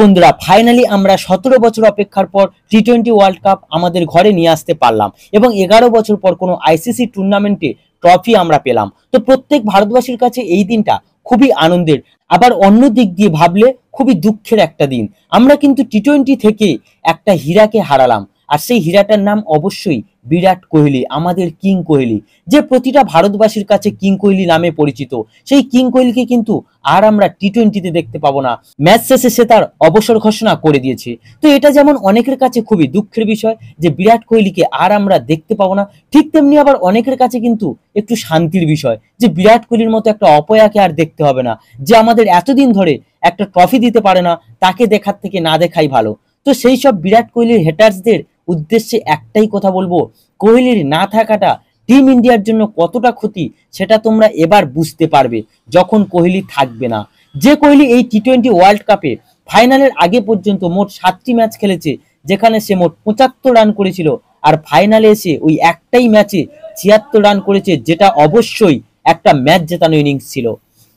বন্ধুরা ফাইনালি আমরা 17 বছর অপেক্ষার পর টি-20 ওয়ার্ল্ড কাপ আমাদের ঘরে নিয়ে আসতে পারলাম এবং 11 বছর পর কোনো আইসিসি টুর্নামেন্টে ট্রফি আমরা পেলাম। তো প্রত্যেক ভারতবাসীর কাছে এই দিনটা খুবই আনন্দের, আবার অন্য দিক দিয়ে ভাবলে খুবই দুঃখের একটা দিন। আমরা কিন্তু টি-20 থেকে একটা হীরাকে হারালাম, আর সেই হীরাটার নাম অবশ্যই বিরাট কোহলি, আমাদের কিং কোহলি, যে প্রতিটা ভারতবাসীর কাছে কিং কোহলি নামে পরিচিত। সেই কিং কোহলিকে কিন্তু আর আমরা টি-20তে দেখতে পাবো না। ম্যাচ শেষে সে তার অবসর ঘোষণা করে দিয়েছে। তো এটা যেমন অনেকের কাছে খুবই দুঃখের বিষয় যে বিরাট কোহলিকে আর আমরা দেখতে পাবো না, ঠিক তেমনি আবার অনেকের কাছে কিন্তু একটু শান্তির বিষয় যে বিরাট কোহলির মতো একটা অপয়াকে আর দেখতে হবে না, যে আমাদের এতদিন ধরে একটা ট্রফি দিতে পারে না, তাকে দেখার থেকে না দেখাই ভালো। তো সেই সব বিরাট কোহলির হেটার্সদের উদ্দেশ্যে একটাই কথা বলবো, কোহলির না থাকাটা টিম ইন্ডিয়ার জন্য কতটা ক্ষতি সেটা তোমরা এবার বুঝতে পারবে যখন কোহলি থাকবে না। যে কোহলি এই টি-20 ওয়ার্ল্ড কাপে ফাইনালের আগে পর্যন্ত মোট 7টি ম্যাচ খেলেছে, যেখানে সে মোট 75 রান করেছিল, আর ফাইনালে এসে ওই একটাই ম্যাচে 76 রান করেছে, যেটা অবশ্যই একটা ম্যাচ জেতানো ইনিংস ছিল।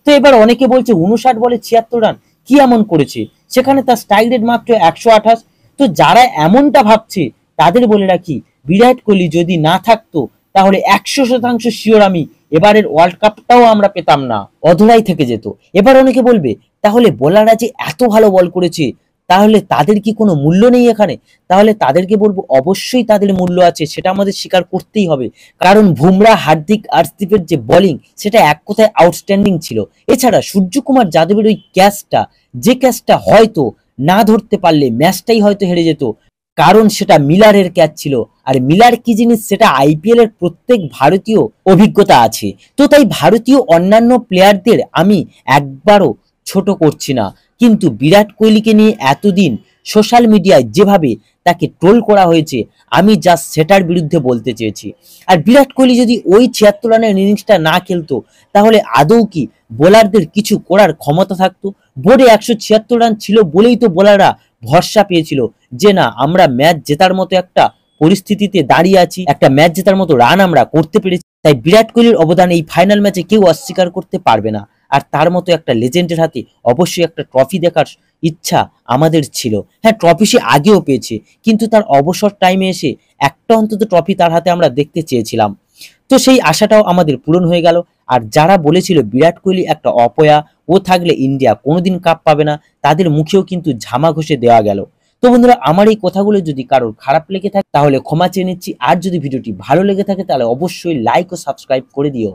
তো এবার অনেকে বলছে 59 বলে 76 রান কি এমন করেছে, সেখানে তার স্ট্রাইক রেট মাত্র 128। তো যারা এমনটা ভাবছে তাদের বলে রাখি, বিরাট কোহলি যদি না থাকতো তাহলে 100% শিওর আমি এবারের ওয়ার্ল্ড কাপটাও আমরা পেতাম না, অধরাই থেকে যেত। এবার অনেকে বলবে তাহলে বোলাররা যে এত ভালো বল করেছে তাহলে তাদের কি কোনো মূল্য নেই এখানে? তাহলে তাদেরকে বলবো অবশ্যই তাদের মূল্য আছে, সেটা আমাদের স্বীকার করতেই হবে। কারণ বুমরা, হার্দিক, আর্শদীপের যে বোলিং সেটা এক কথায় আউটস্ট্যান্ডিং ছিল। এছাড়া সূর্যকুমার যাদবের ওই ক্যাচটা, যে ক্যাচটা হয়তো না ধরতে পারলে ম্যাচটাই হয়তো হেরে যেত, কারণ সেটা মিলারের ক্যাচ ছিল। আর মিলার কি জিনিস সেটা আইপিএল এর প্রত্যেক ভারতীয় অভিজ্ঞতা আছে। তো তাই ভারতীয় অন্যান্য প্লেয়ারদের আমি একবারও ছোট করছি না, কিন্তু বিরাট কোহলিকে নিয়ে এতদিন সোশ্যাল মিডিয়ায় যেভাবে তাকে ট্রোল করা হয়েছে, আমি জাস্ট সেটার বিরুদ্ধে বলতে চেয়েছি। আর বিরাট কোহলি যদি ওই 76 রানের ইনিংসটা না খেলতো তাহলে আদৌ কি বোলারদের কিছু করার ক্ষমতা থাকতো? বোর্ডে 176 রান ছিল বলেই তো বোলাররা ভরসা পেয়েছিল যে না, আমরা ম্যাচ জেতার মতো একটা পরিস্থিতিতে দাঁড়িয়ে আছি, একটা ম্যাচ জেতার মতো রান আমরা করতে পেরেছি। তাই বিরাট কোহলির অবদান এই ফাইনাল ম্যাচে কেউ অস্বীকার করতে পারবে না। আর তার মতো একটা লেজেন্ডের হাতে অবশ্যই একটা ট্রফি দেখার ইচ্ছা আমাদের ছিল। হ্যাঁ, ট্রফি সে আগেও পেয়েছে, কিন্তু তার অবসর টাইমে এসে একটা অন্তত ট্রফি তার হাতে আমরা দেখতে চেয়েছিলাম। তো সেই আশাটাও আমাদের পূরণ হয়ে গেল। আর যারা বলেছিল বিরাট কোহলি একটা অপয়া, ও থাকলে ইন্ডিয়া কোনোদিন কাপ পাবে না, তাদের মুখেও কিন্তু ঝামা ঘষে দেওয়া গেল। তো বন্ধুরা, আমার এই কথাগুলো যদি কারোর খারাপ লেগে থাকে তাহলে ক্ষমা চেয়ে নিচ্ছি। আর যদি ভিডিওটি ভালো লেগে থাকে তাহলে অবশ্যই লাইক ও সাবস্ক্রাইব করে দিও।